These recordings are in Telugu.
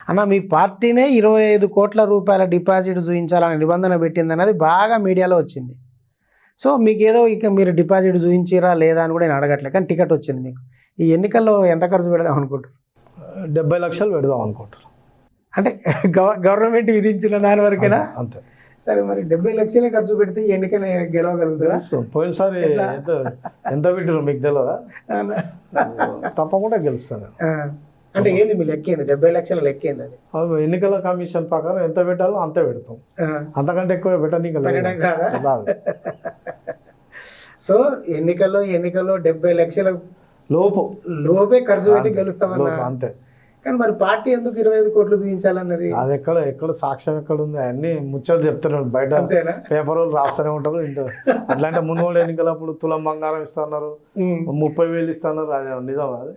అన్న మీ పార్టీనే 25 కోట్ల రూపాయల డిపాజిట్ చూపించాలని నిబంధన పెట్టింది అన్నది బాగా మీడియాలో వచ్చింది. సో మీకు ఏదో ఇక మీరు డిపాజిట్ చూపించిరా లేదా అని కూడా నేను అడగట్లే, కానీ టికెట్ వచ్చింది మీకు. ఈ ఎన్నికల్లో ఎంత ఖర్చు పెడదాం అనుకుంటారు? 70 లక్షలు పెడదాం అనుకుంటారు. అంటే గవర్నమెంట్ విధించిన దాని వరకేనా? అంతే. సరే, మరి 70 లక్షలే ఖర్చు పెడితే ఈ ఎన్నికలు గెలవగలుగుతారా? పోయినసారి ఎంత పెట్టారు మీకు తెలియదా? తప్పకుండా గెలుస్తాను. అంటే ఏంది మీ లెక్క ఏంది? 70 లక్షల లెక్క ఏంది అది? ఎన్నికల కమిషన్ ప్రకారం ఎంత పెట్టాలో అంతే పెడతాం, అంతకంటే ఎక్కువ పెట్టనీకి రాదు. సో ఎన్నికల్లో 70 లక్షల లోపే ఖర్చు పెట్టి గెలుస్తామన్నా అంతే. కానీ మరి పార్టీ ఎందుకు 25 కోట్లు చూపించాలన్నది? అది ఎక్కడ సాక్ష్యం ఎక్కడ ఉంది? అన్ని ముచ్చట్లు చెప్తున్నారు బయట, పేపర్ వాళ్ళు రాస్తూనే ఉంటారు. అట్లాంటి మున్గోడు ఎన్నికలప్పుడు తులం బంగారం ఇస్తున్నారు, 30,000 ఇస్తున్నారు. అది నిజం? అది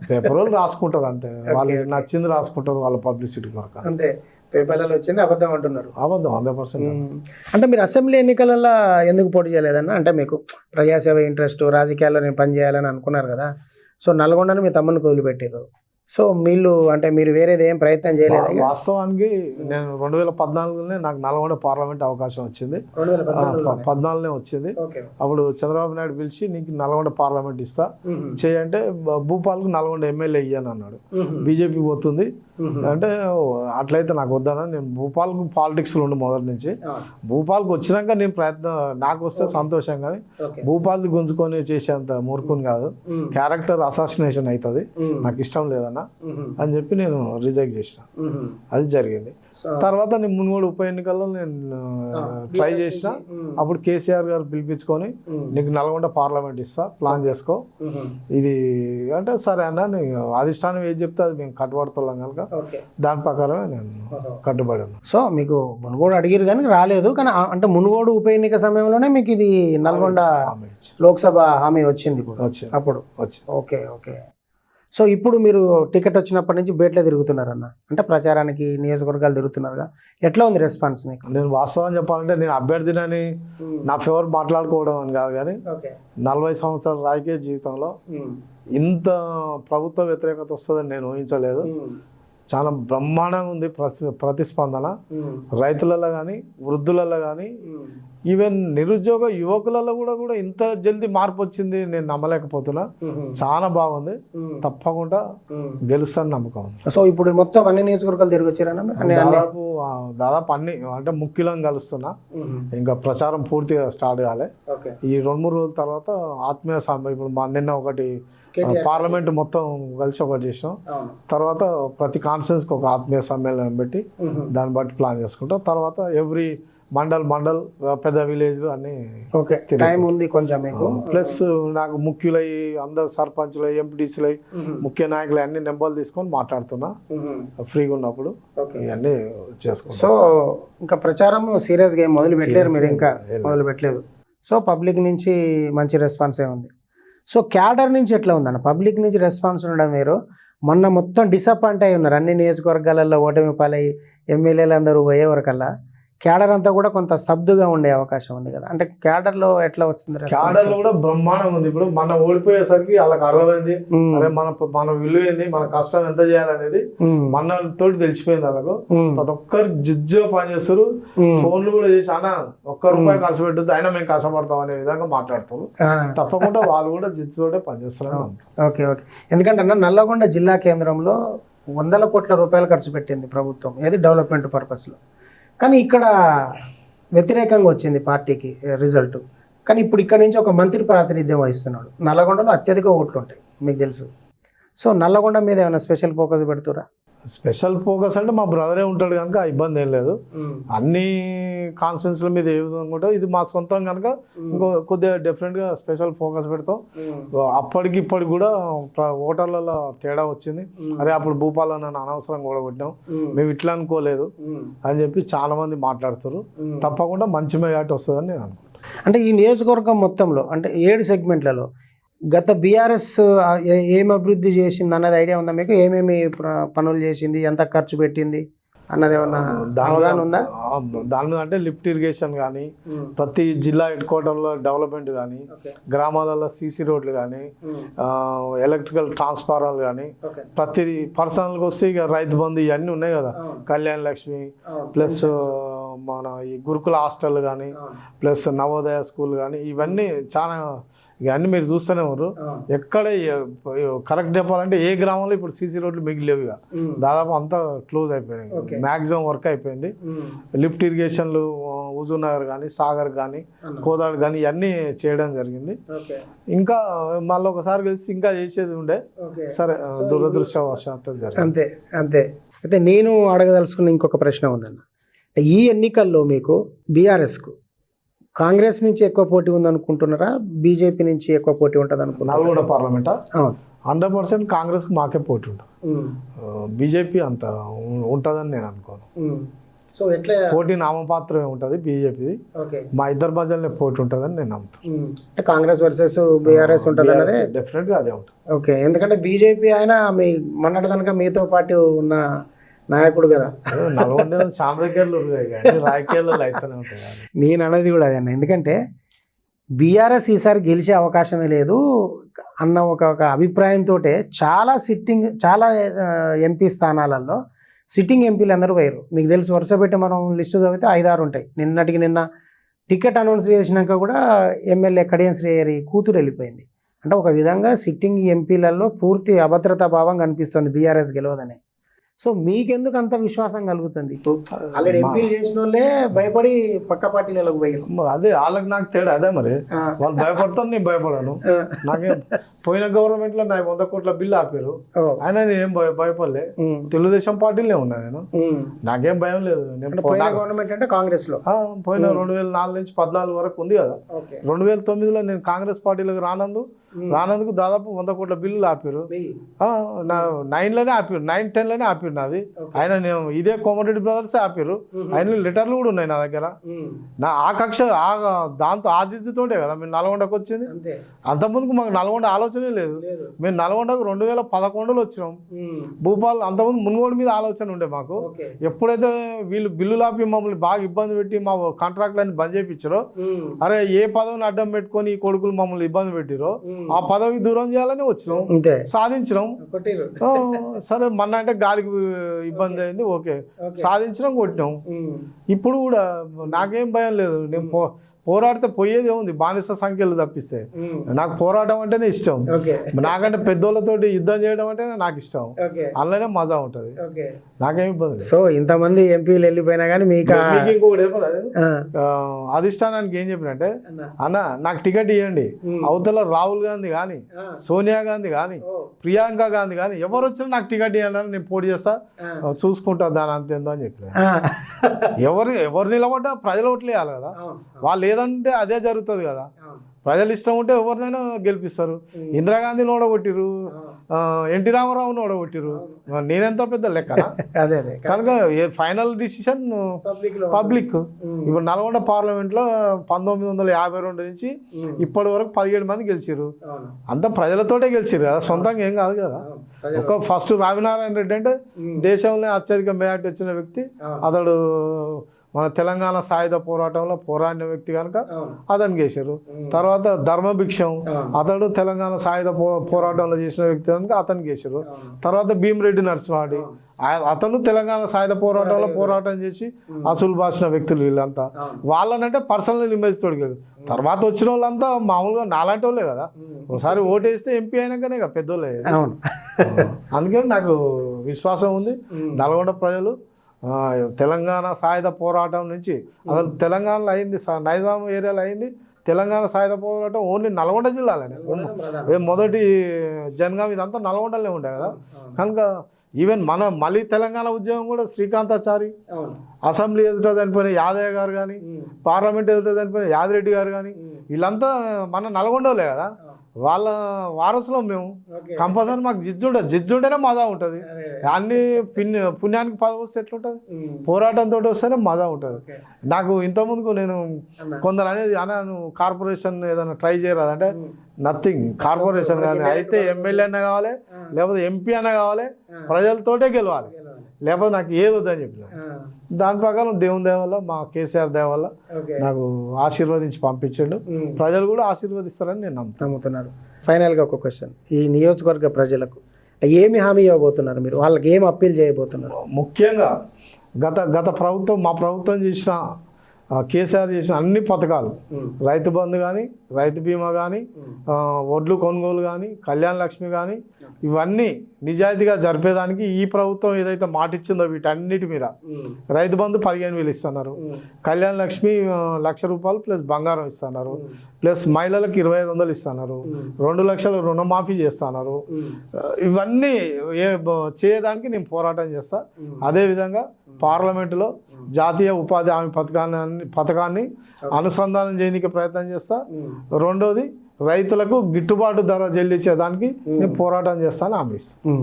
పేపర్ వాళ్ళు రాసుకుంటారు అంతే, వాళ్ళు నచ్చింది రాసుకుంటారు వాళ్ళ పబ్లిసిటీ కొరకు అంతే. పేపర్లలో వచ్చింది అబద్ధం అంటున్నారు. అబద్ధం 100%. అంటే మీరు అసెంబ్లీ ఎన్నికలలో ఎందుకు పోటీ చేయలేదన్న? అంటే మీకు ప్రజాసేవ ఇంట్రెస్ట్, రాజకీయాల్లో నేను పనిచేయాలని అనుకున్నారు కదా. సో నల్గొండను మీ తమ్ముని వదిలిపెట్టారు. సో మీరు వేరేది ఏం ప్రయత్నం చేయలేదు? వాస్తవానికి నేను 2014లోనే నాకు నల్గొండ పార్లమెంట్ అవకాశం వచ్చింది. 2014లోనే వచ్చింది. అప్పుడు చంద్రబాబు నాయుడు పిలిచి నీకు నల్గొండ పార్లమెంట్ ఇస్తా చేయంటే భూపాల్కు నల్గొండ ఎమ్మెల్యే ఇయ్యాను అన్నాడు. బీజేపీ పోతుంది అంటే అట్లయితే నాకు వద్దనా, నేను భూపాల్కు పాలిటిక్స్లో ఉండి మొదటి నుంచి. భూపాల్కి వచ్చినాక నేను నాకు వస్తే సంతోషం, కానీ భూపాల్ది గుంజుకొని చేసేంత మూర్ఖుని కాదు. క్యారెక్టర్ అసాసినేషన్ అవుతుంది, నాకు ఇష్టం లేదన్న అని చెప్పి నేను రిజెక్ట్ చేసిన. అది జరిగింది. తర్వాత నేను మున్గోడు ఉప ఎన్నికల్లో నేను ట్రై చేసిన. అప్పుడు కేసీఆర్ గారు పిలిపించుకొని నీకు నల్గొండ పార్లమెంట్ ఇస్తా, ప్లాన్ చేసుకో ఇది అంటే, సరే అన్న అధిష్టానం ఏది చెప్తే అది మేము కట్టుబడుతున్నాం కనుక దాని ప్రకారమే నేను కట్టుబడి ఉన్నాను. సో మీకు మున్గోడు అడిగిరు కానీ రాలేదు, కానీ అంటే మున్గోడు ఉప ఎన్నిక సమయంలోనే మీకు ఇది నల్గొండ లోక్సభ హామీ వచ్చింది అప్పుడు. Okay okay. సో ఇప్పుడు మీరు టికెట్ వచ్చినప్పటి నుంచి బేట్లే తిరుగుతున్నారన్న, అంటే ప్రచారానికి నియోజకవర్గాలు తిరుగుతున్నారుగా, ఎట్లా ఉంది రెస్పాన్స్ మీకు? నేను వాస్తవం చెప్పాలంటే నేను అభ్యర్థినని నా ఫేవర్ మాట్లాడుకోవడం అని కాదు, కానీ 40 సంవత్సరాల రాజకీయ జీవితంలో ఇంత ప్రభుత్వ వ్యతిరేకత వస్తుందని నేను ఊహించలేదు. చాలా బ్రహ్మాండంగా ఉంది ప్రతిస్పందన. రైతులలో కానీ, వృద్ధులలో కానీ, ఈవెన్ నిరుద్యోగ యువకులలో కూడా ఇంత జల్దీ మార్పు వచ్చింది నేను నమ్మలేకపోతున్నా. చాలా బాగుంది, తప్పకుండా గెలుస్తాను నమ్మకం ఉంది. సో ఇప్పుడు మొత్తం అన్ని నియోజకవర్గాలు తిరిగి వచ్చారన్నా? దాదాపు అన్ని అంటే ముఖ్యులను కలుస్తున్నా. ఇంకా ప్రచారం పూర్తిగా స్టార్ట్ కాలే. ఈ 2-3 రోజుల తర్వాత ఆత్మీయ ఇప్పుడు నిన్న ఒకటి పార్లమెంట్ మొత్తం కలిసి ఒకటి చేసాం. తర్వాత ప్రతి కాన్స్టిట్యూన్సీకి ఒక ఆత్మీయ సమ్మేళనం పెట్టి దాన్ని బట్టి ప్లాన్ చేసుకుంటాం. తర్వాత ఎవ్రీ మండల్ పెద్ద విలేజ్ అన్ని టైం ఉంది కొంచెం మీకు. ప్లస్ నాకు ముఖ్యులై అందరు సర్పంచ్లు, ఎంపీటీసీలు, ముఖ్య నాయకులు అన్ని నెంబర్లు తీసుకొని మాట్లాడుతున్నా ఫ్రీగా ఉన్నప్పుడు. ఇవన్నీ చేసుకుంటాం. సో ఇంకా ప్రచారం సీరియస్గా మొదలు పెట్టలేరు మీరు? ఇంకా మొదలు పెట్టలేదు. సో పబ్లిక్ నుంచి మంచి రెస్పాన్సే ఉంది. సో క్యాడర్ నుంచి ఎట్లా ఉందన్న? పబ్లిక్ నుంచి రెస్పాన్స్ ఉండడం వేరు. మొన్న మొత్తం డిసప్పాయింట్ అయి ఉన్నారు అన్ని నియోజకవర్గాలలో, ఓటమి పాలై ఎమ్మెల్యేలు అందరూ పోయేవరకల్లా క్యాడర్ అంతా కూడా కొంత స్తబ్దుగా ఉండే అవకాశం ఉంది కదా. అంటే క్యాడర్లో ఎట్లా వస్తుంది? క్యాడర్లో కూడా బ్రహ్మాండం ఉంది. ఇప్పుడు మనం ఓడిపోయేసరికి వాళ్ళకి అర్థమైంది, అరే మన విలువ ఏంది, మన కష్టం ఎంత చేయాలనేది మనతో తెలిసిపోయింది వాళ్ళకు. ప్రతి ఒక్కరు జిజ్జో పనిచేస్తారు. ఫోన్లు కూడా చేసి అన్న ₹1 ఖర్చు పెట్టద్దు, అయినా మేము కష్టపడతాం అనే విధంగా మాట్లాడతారు. తప్పకుండా వాళ్ళు కూడా జిజ్జుతోటే పనిచేస్తారు. Okay okay. ఎందుకంటే అన్న నల్లగొండ జిల్లా కేంద్రంలో 100 కోట్ల రూపాయలు ఖర్చు పెట్టింది ప్రభుత్వం, ఏది డెవలప్మెంట్ పర్పస్లో. కానీ ఇక్కడ వ్యతిరేకంగా వచ్చింది పార్టీకి రిజల్ట్. కానీ ఇప్పుడు ఇక్కడ నుంచి ఒక మంత్రి ప్రాతినిధ్యం వహిస్తున్నాడు. నల్లగొండలో అత్యధిక ఓట్లు ఉంటాయి మీకు తెలుసు. సో నల్లగొండ మీద ఏమైనా స్పెషల్ ఫోకస్ పెడుతురా? స్పెషల్ ఫోకస్ అంటే మా బ్రదరే ఉంటాడు కనుక ఇబ్బంది ఏం లేదు. అన్ని కాన్స్టిట్యూన్సీల మీద ఏ విధంగా ఉంటుందో ఇది మా సొంతం కనుక ఇంకో కొద్దిగా డిఫరెంట్గా స్పెషల్ ఫోకస్ పెడతాం. అప్పటికి ఇప్పటికి కూడా ఓటర్లలో తేడా వచ్చింది. అరే అప్పుడు భూపాల్లో నన్ను అనవసరంగా ఓడగొట్టినాం, మేము ఇట్లా అనుకోలేదు అని చెప్పి చాలా మంది మాట్లాడుతారు. తప్పకుండా మంచి మెజార్టీ వస్తుందని నేను అనుకుంటాను. అంటే ఈ నియోజకవర్గం మొత్తంలో అంటే 7 సెగ్మెంట్లలో గత బీఆర్ఎస్ ఏం అభివృద్ధి చేసింది అన్నది ఐడియా ఉందా మీకు? ఏమేమి పనులు చేసింది, ఎంత ఖర్చు పెట్టింది అన్నది ఏమన్నా అవగాహన ఉందా? దాని మీద అంటే లిఫ్ట్ ఇరిగేషన్ కానీ, ప్రతి జిల్లా హెడ్ క్వార్టర్లో డెవలప్మెంట్ కానీ, గ్రామాలలో సీసీ రోడ్లు కానీ, ఎలక్ట్రికల్ ట్రాన్స్ఫార్మర్లు కానీ, ప్రతిదీ పర్సనల్గా వస్తే ఇక రైతు బంధు ఇవన్నీ ఉన్నాయి కదా, కళ్యాణ లక్ష్మి ప్లస్ మన ఈ గురుకుల హాస్టల్ కానీ, ప్లస్ నవోదయ స్కూల్ కానీ, ఇవన్నీ చాలా ఇవన్నీ మీరు చూస్తూనే ఉన్నారు. ఎక్కడ కరెక్ట్ చెప్పాలంటే ఏ గ్రామంలో ఇప్పుడు సీసీ రోడ్లు మిగిలేవు, ఇక దాదాపు అంతా క్లోజ్ అయిపోయినాయి, మ్యాక్సిమం వర్క్ అయిపోయింది. లిఫ్ట్ ఇరిగేషన్లు హుజూర్ నగర్ కానీ, సాగర్ కానీ, కోదాడు కానీ ఇవన్నీ చేయడం జరిగింది. ఇంకా మళ్ళీ ఒకసారి కలిసి ఇంకా చేసేది ఉండే, సరే దురదృష్టవశాత్తు జరిగింది. అంతే అంతే. అయితే నేను అడగదలుచుకున్న ఇంకొక ప్రశ్న ఉందన్న, ఈ ఎన్నికల్లో మీకు బీఆర్ఎస్కు కాంగ్రెస్ నుంచి ఎక్కువ పోటీ ఉందనుకుంటున్నారా, బీజేపీ నుంచి ఎక్కువ పోటీ ఉంటుంది అనుకుంటున్నారా? నల్గొండ పార్లమెంటా 100% కాంగ్రెస్కి మాకే పోటీ ఉంటుంది, బీజేపీ అంత ఉంటుందని నేను అనుకోను. సో ఎట్లా పోటీ నామపాత్రమే ఉంటుంది బీజేపీది, మా ఇద్దరు మధ్యలోనే పోటీ ఉంటుందని నేను నమ్ముతాను. కాంగ్రెస్ వర్సెస్ బీఆర్ఎస్ ఉంటుంది, డెఫినెట్గా అదే ఉంటుంది. ఓకే, ఎందుకంటే బీజేపీ ఆయన మీ మొన్నటి కనుక మీతో పాటు ఉన్న నాయకుడు కదా, నల్గొండ చాలా దగ్గరలో రాజకీయాల్లో అయితేనే ఉంటాయి. నేను అనేది కూడా అదే అన్న, ఎందుకంటే బీఆర్ఎస్ ఈసారి గెలిచే అవకాశమే లేదు అన్న ఒక అభిప్రాయంతో చాలా ఎంపీ స్థానాలలో సిట్టింగ్ ఎంపీలు అందరూ పోయారు. మీకు తెలుసు, వరుస పెట్టి మనం లిస్టు చదివితే 5-6 ఉంటాయి. నిన్న టికెట్ అనౌన్స్ చేసినాక కూడా ఎమ్మెల్యే కడియం శ్రీహరి కూతురు వెళ్ళిపోయింది. అంటే ఒక విధంగా సిట్టింగ్ ఎంపీలలో పూర్తి అభద్రతా భావం కనిపిస్తుంది బీఆర్ఎస్ గెలవదని. సో మీకెందుకు అంత విశ్వాసం కలుగుతుంది? ఇప్పుడు ఆల్రెడీ ఎంపీలు చేసిన వాళ్ళే భయపడి పక్క పార్టీలకు పోయారు. అదే వాళ్ళకి నాకు తేడా అదే, మరి వాళ్ళు భయపడతాను, నేను భయపడాను. నాకేం పోయిన గవర్నమెంట్ లో 100 కోట్ల బిల్లు ఆపారు, అయినా నేనేం భయపడలే. తెలుగుదేశం పార్టీలే ఉన్నా నేను, నాకేం భయం లేదు. గవర్నమెంట్ అంటే కాంగ్రెస్ లో పోయిన 2004 నుంచి 14 వరకు ఉంది కదా, 2009లో నేను కాంగ్రెస్ పార్టీలకు రానందుకు దాదాపు 100 కోట్ల బిల్లులు ఆపారు. 9లోనే ఆపారు, 9-10లోనే ఆపారు నాది. ఆయన నేను ఇదే కోమటిరెడ్డి బ్రదర్స్ ఆపారు, ఆయన లెటర్లు కూడా ఉన్నాయి నా దగ్గర. నా ఆ కక్ష దాంతో ఆజిద్దితోటే కదా మేము నల్గొండకు వచ్చింది. అంతకుముందుకు మాకు నల్గొండ ఆలోచనే లేదు. మేము నల్గొండకు 2011లో వచ్చినాం. భూపాల్ అంతకుముందు మున్గోడు మీద ఆలోచన ఉండే మాకు. ఎప్పుడైతే వీళ్ళు బిల్లులు ఆపి మమ్మల్ని బాగా ఇబ్బంది పెట్టి మా కాంట్రాక్ట్లన్నీ బంద్ చేయించారో, అరే ఏ పదవిని అడ్డం పెట్టుకొని ఈ కొడుకులు మమ్మల్ని ఇబ్బంది పెట్టిరో ఆ పదవికి దూరం చేయాలని వచ్చినాం, సాధించినాం. సరే మొన్న అంటే గాలికి ఇబ్బంది అయింది, ఓకే సాధించినాం, కొట్టినాం. ఇప్పుడు కూడా నాకేం భయం లేదు. నేను పోరాడితే పోయేది ఏముంది, బానిస సంఖ్యలు తప్పిస్తే. నాకు పోరాటం అంటేనే ఇష్టం, నాకంటే పెద్దోళ్ళతోటి యుద్ధం చేయడం అంటేనే నాకు ఇష్టం. అందులోనే మజా ఉంటుంది, నాకేం ఇబ్బంది. సో ఇంతమంది ఎంపీలు వెళ్ళిపోయినా కానీ మీకు ఇంకొకటి అధిష్టానానికి ఏం చెప్పినంటే, అన్న నాకు టికెట్ ఇవ్వండి, అవతల రాహుల్ గాంధీ కానీ, సోనియా గాంధీ కానీ, ప్రియాంక గాంధీ కానీ ఎవరు వచ్చినా నాకు టికెట్ ఇవ్వండి అని నేను పోటీ చేస్తా, చూసుకుంటా దాని అంతేందో అని చెప్పిన. ఎవరు నిలబడ్డా ప్రజలు ఓట్లు వేయాలి కదా, వాళ్ళు లేదంటే అదే జరుగుతుంది కదా. ప్రజలు ఇష్టం ఉంటే ఎవరినైనా గెలిపిస్తారు. ఇందిరాగాంధీని ఓడగొట్టిరు, ఎన్టీ రామారావుని ఓడగొట్టిరు, నేనెంత పెద్ద లెక్క. కనుక ఫైనల్ డిసిషన్ పబ్లిక్. ఇప్పుడు నల్గొండ పార్లమెంట్లో 1952 నుంచి ఇప్పటి వరకు 17 మంది గెలిచిరు. అంతా ప్రజలతోటే గెలిచిరు కదా, సొంతంగా ఏం కాదు కదా. ఒక ఫస్ట్ రావినారాయణ రెడ్డి అంటే దేశంలో అత్యధిక మెజార్టీ వచ్చిన వ్యక్తి అతడు. మన తెలంగాణ సాయుధ పోరాటంలో పోరాడిన వ్యక్తి కనుక అతను చేశారు. తర్వాత ధర్మభిక్షం, అతడు తెలంగాణ సాయుధ పోరాటంలో చేసిన వ్యక్తి కనుక అతను చేశారు. తర్వాత భీమిరెడ్డి నరసింహారెడ్డి, అతను తెలంగాణ సాయుధ పోరాటంలో పోరాటం చేసి అసలు బాసిన వ్యక్తులు. వీళ్ళంతా వాళ్ళనంటే పర్సనల్ ఇమేజ్ తోడిగారు. తర్వాత వచ్చిన వాళ్ళంతా మామూలుగా నాలాంటి వాళ్ళే కదా, ఒకసారి ఓటేస్తే ఎంపీ అయినాకనే కదా పెద్దోళ్ళే. అందుకని నాకు విశ్వాసం ఉంది, నల్గొండ ప్రజలు తెలంగాణ సాయుధ పోరాటం నుంచి అసలు తెలంగాణలో అయింది, నైజాం ఏరియాలో అయింది తెలంగాణ సాయుధ పోరాటం ఓన్లీ నల్గొండ జిల్లాలోనే. మొదటి జనగాం ఇదంతా నల్గొండలోనే ఉండే కదా. కనుక ఈవెన్ మళ్ళీ తెలంగాణ ఉద్యమం కూడా శ్రీకాంతాచారి, అసెంబ్లీ ఎదుట చనిపోయిన యాదయ్య గారు కానీ, పార్లమెంట్ ఎదుట చనిపోయిన యాదిరెడ్డి గారు కానీ, వీళ్ళంతా మన నల్గొండలే కదా. వాళ్ళ వారసులో మేము. కంపల్సరీ మాకు జిజ్జుంటేనే మజా ఉంటుంది. అన్ని పుణ్యానికి పదవి వస్తే ఎట్లుంటుంది, పోరాటంతో వస్తేనే మజా ఉంటుంది. నాకు ఇంతకుముందుకు నేను కొందరు అనేది నువ్వు కార్పొరేషన్ ఏదైనా ట్రై చేయరాదంటే, నథింగ్. కార్పొరేషన్ కానీ అయితే ఎమ్మెల్యే అన్నా కావాలి, లేకపోతే ఎంపీ అన్నా కావాలి, ప్రజలతోటే గెలవాలి, లేకపోతే నాకు ఏది వద్దని చెప్పిన. దాని ప్రకారం దేవుని దయ వల్ల మా కేసీఆర్ దయ వల్ల ఓకే నాకు ఆశీర్వదించి పంపించాడు. ప్రజలు కూడా ఆశీర్వదిస్తారని నేను నమ్ముతున్నారు. ఫైనల్గా ఒక క్వశ్చన్, ఈ నియోజకవర్గ ప్రజలకు ఏమి హామీ ఇవ్వబోతున్నారు మీరు? వాళ్ళకి ఏం అప్పీల్ చేయబోతున్నారు? ముఖ్యంగా గత ప్రభుత్వం, మా ప్రభుత్వం చేసిన కేసీఆర్ చేసిన అన్ని పథకాలు, రైతు బంధు కానీ, రైతు బీమా కానీ, వడ్లు కొనుగోలు కానీ, కళ్యాణ లక్ష్మి కానీ, ఇవన్నీ నిజాయితీగా జరిపేదానికి ఈ ప్రభుత్వం ఏదైతే మాట ఇచ్చిందో వీటన్నిటి మీద రైతు బంధు 15,000 ఇస్తున్నారు, కళ్యాణ లక్ష్మి 1,00,000 రూపాయలు ప్లస్ బంగారం ఇస్తున్నారు, ప్లస్ మహిళలకు 2,500 ఇస్తున్నారు, 2 లక్షలు రుణమాఫీ చేస్తున్నారు. ఇవన్నీ చేయడానికి నేను పోరాటం చేస్తా. అదేవిధంగా పార్లమెంటులో జాతీయ ఉపాధి హామీ పథకాన్ని అనుసంధానం చేయడానికి ప్రయత్నం చేస్తా. రెండోది రైతులకు గిట్టుబాటు ధర చెల్లించేదానికి నేను పోరాటం చేస్తాను హామీ ఇస్తాను.